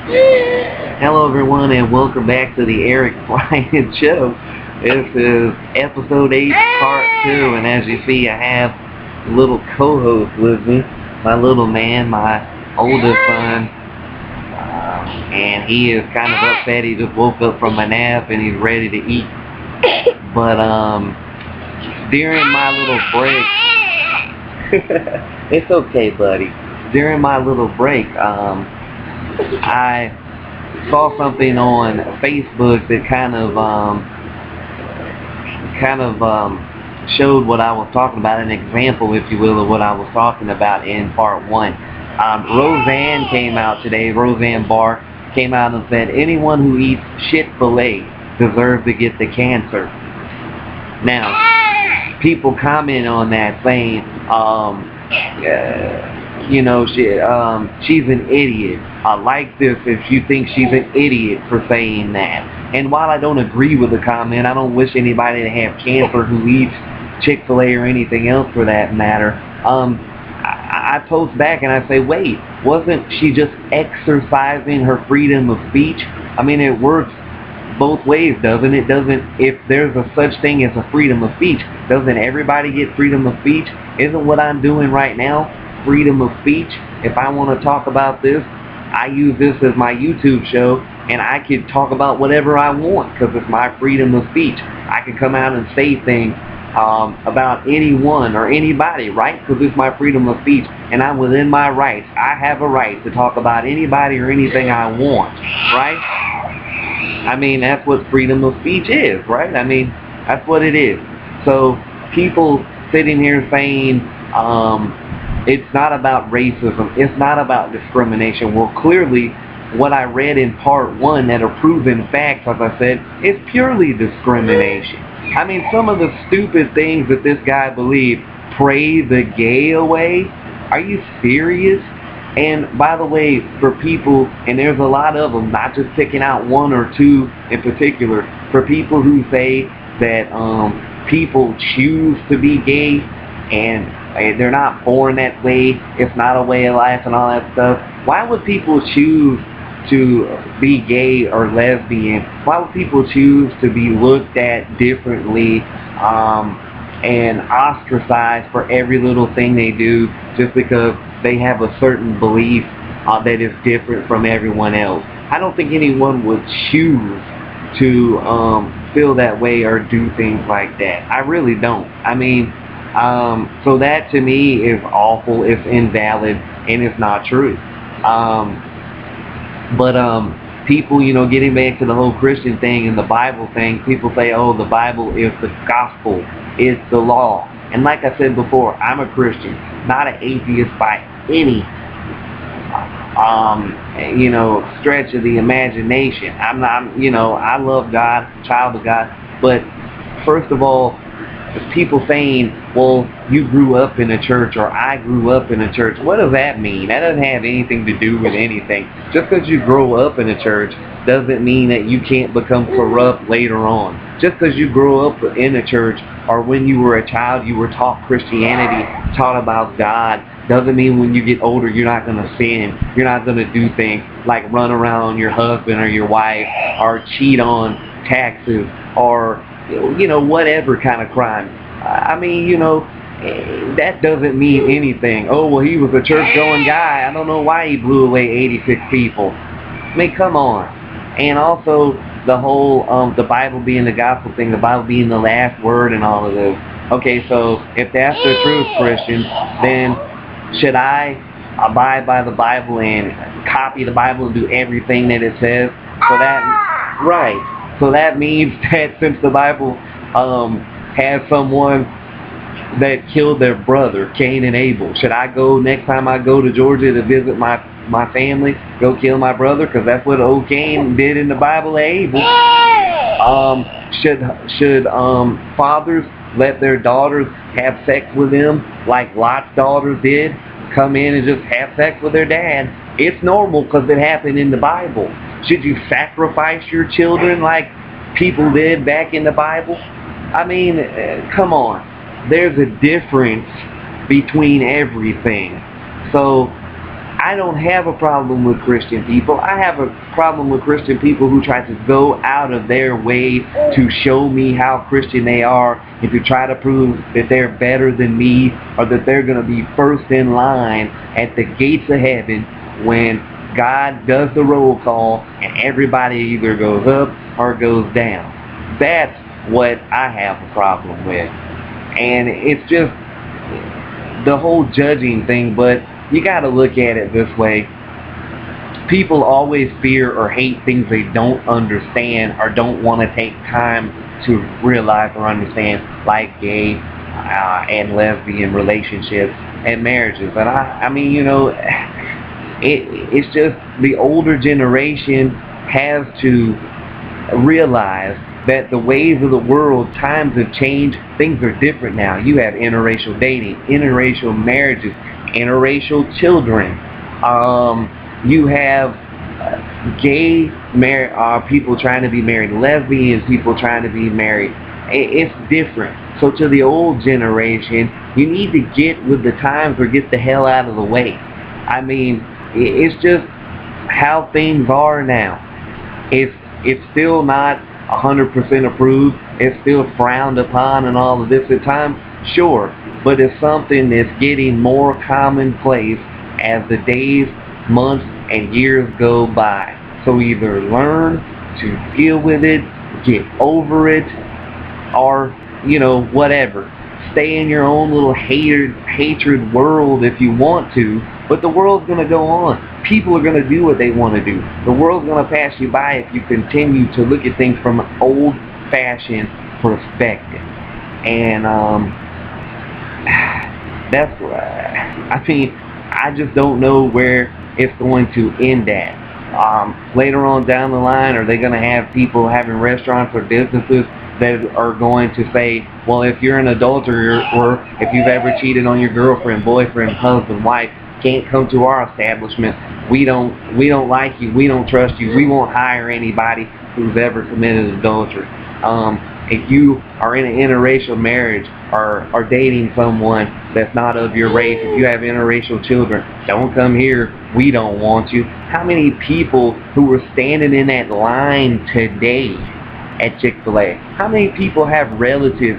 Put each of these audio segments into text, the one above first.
Hello everyone and welcome back to the Erik Bryant Show. This is Episode 8 Part 2, and as you see I have a little co-host with me, my little man, my oldest son, and he is kind of upset. He just woke up from a nap and he's ready to eat. But during my little break, it's okay buddy, during my little break, I saw something on Facebook that kind of showed what I was talking about, an example, if you will, of what I was talking about in Part 1. Roseanne came out today, Roseanne Barr came out and said anyone who eats Chic-Fil-A deserves to get the cancer. Now, people comment on that saying, she's an idiot. I like this if you think she's an idiot for saying that. And while I don't agree with the comment, I don't wish anybody to have cancer who eats Chick-fil-A or anything else for that matter. I post back and I say, wait, wasn't she just exercising her freedom of speech? I mean, it works both ways, doesn't it? If there's a such thing as a freedom of speech, doesn't everybody get freedom of speech? Isn't what I'm doing right now freedom of speech? If I want to talk about this, I use this as my YouTube show, and I can talk about whatever I want because it's my freedom of speech. I can come out and say things about anyone or anybody, right? Because it's my freedom of speech, and I'm within my rights. I have a right to talk about anybody or anything I want, right? I mean, that's what freedom of speech is, right? I mean, that's what it is. So people sitting here saying it's not about racism, it's not about discrimination. Well, clearly what I read in Part 1 that are proven facts, as I said, is purely discrimination. I mean, some of the stupid things that this guy believed, pray the gay away? Are you serious? And by the way, for people, and there's a lot of them, not just picking out one or two in particular, for people who say that people choose to be gay and they're not born that way, it's not a way of life and all that stuff. Why would people choose to be gay or lesbian? Why would people choose to be looked at differently and ostracized for every little thing they do just because they have a certain belief that is different from everyone else? I don't think anyone would choose to feel that way or do things like that. I really don't. I mean, so that to me is awful, it's invalid, and it's not true. But people, getting back to the whole Christian thing and the Bible thing, people say, oh, the Bible is the gospel, it's the law. And like I said before, I'm a Christian, not an atheist by any stretch of the imagination. I'm not, I love God, child of God, but first of all, people saying, well, you grew up in a church or I grew up in a church. What does that mean? That doesn't have anything to do with anything. Just because you grow up in a church doesn't mean that you can't become corrupt later on. Just because you grow up in a church or when you were a child you were taught Christianity, taught about God, doesn't mean when you get older you're not going to sin. You're not going to do things like run around on your husband or your wife or cheat on taxes or whatever kind of crime. I mean, that doesn't mean anything. Oh, well, he was a church-going guy. I don't know why he blew away 86 people. I mean, come on. And also, the whole, the Bible being the gospel thing, the Bible being the last word and all of this. Okay, so if that's the truth, Christians, then should I abide by the Bible and copy the Bible and do everything that it says? So that, right. So that means that since the Bible has someone that killed their brother, Cain and Abel, should I go, next time I go to Georgia to visit my family, go kill my brother? Because that's what old Cain did in the Bible to Abel. Should fathers let their daughters have sex with them like Lot's daughters did? Come in and just have sex with their dad. It's normal because it happened in the Bible. Should you sacrifice your children like people did back in the Bible? I mean, come on. There's a difference between everything. So I don't have a problem with Christian people. I have a problem with Christian people who try to go out of their way to show me how Christian they are and to try to prove that they're better than me or that they're going to be first in line at the gates of heaven when God does the roll call and everybody either goes up or goes down. That's what I have a problem with. And it's just the whole judging thing, but you got to look at it this way. People always fear or hate things they don't understand or don't want to take time to realize or understand, like gay and lesbian relationships and marriages. And I mean, you know, it's just the older generation has to realize that the ways of the world, times have changed, things are different now. You have interracial dating, interracial marriages, interracial children. You have gay people trying to be married, lesbian people trying to be married. It's different. So to the old generation, you need to get with the times or get the hell out of the way. I mean, it's just how things are now. It's still not 100% approved. It's still frowned upon and all of this at times, sure, but it's something that's getting more commonplace as the days, months, and years go by. So either learn to deal with it, get over it, or, you know, whatever. Stay in your own little hatred world if you want to, but the world's going to go on. People are going to do what they want to do. The world's going to pass you by if you continue to look at things from an old-fashioned perspective. And that's what I mean. I just don't know where it's going to end at. Later on down the line, are they going to have people having restaurants or businesses that are going to say, well, if you're an adulterer or if you've ever cheated on your girlfriend, boyfriend, husband, wife, can't come to our establishment. We don't like you. We don't trust you. We won't hire anybody who's ever committed adultery. If you are in an interracial marriage or are dating someone that's not of your race, if you have interracial children, don't come here. We don't want you. How many people who were standing in that line today at Chic-Fil-A, how many people have relatives,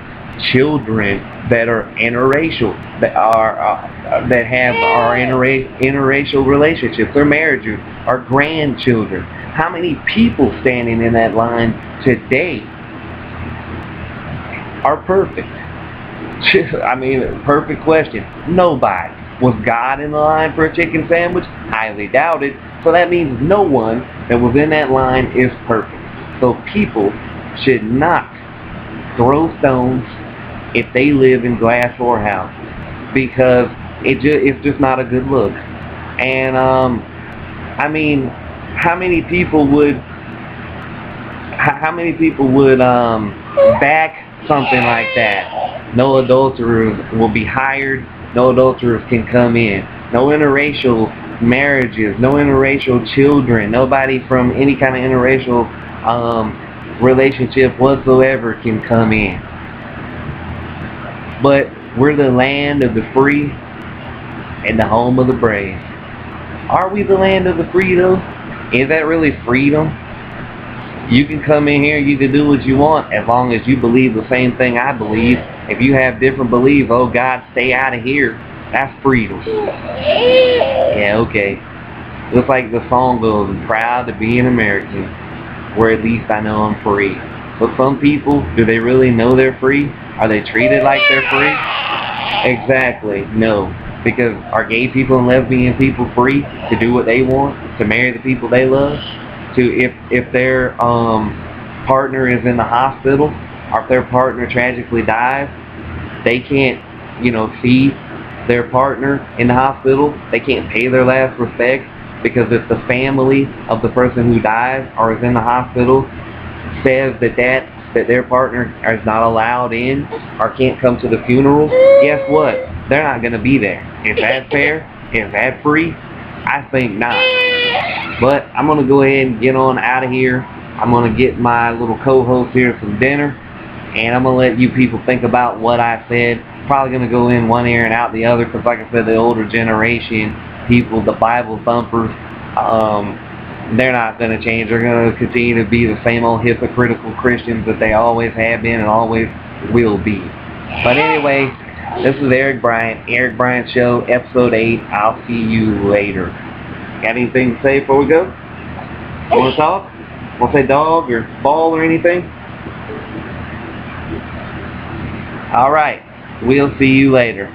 children that are interracial, that have interracial relationships, or marriages, or grandchildren? How many people standing in that line today are perfect? I mean, perfect question. Nobody. Was God in the line for a chicken sandwich? Highly doubted. So that means no one that was in that line is perfect. So people should not throw stones if they live in glass floor houses, because it's just not a good look. And I mean, how many people would back something like that? No adulterers will be hired. No adulterers can come in. No interracial marriages. No interracial children. Nobody from any kind of interracial relationship whatsoever can come in. But we're the land of the free and the home of the brave. Are we the land of the free, though? Is that really freedom? You can come in here, you can do what you want as long as you believe the same thing I believe. If you have different beliefs, oh God, stay out of here. That's freedom. Yeah, okay. Looks like the song goes, I'm proud to be an American, where at least I know I'm free. But some people, do they really know they're free? Are they treated like they're free? Exactly, no. Because are gay people and lesbian people free to do what they want? To marry the people they love? If their partner is in the hospital, or if their partner tragically dies, they can't, see their partner in the hospital. They can't pay their last respects, because if the family of the person who dies or is in the hospital says that their partner is not allowed in or can't come to the funeral, guess what? They're not going to be there. Is that fair? Is that free? I think not. But I'm going to go ahead and get on out of here. I'm going to get my little co-host here some dinner, and I'm going to let you people think about what I said. Probably going to go in one ear and out the other, because like I said, the older generation people, the Bible thumpers, they're not going to change. They're going to continue to be the same old hypocritical Christians that they always have been and always will be. But anyway, this is Erik Bryant, Erik Bryant Show, episode 8. I'll see you later. Got anything to say before we go? Want to talk? Want to say dog or ball or anything? Alright, we'll see you later.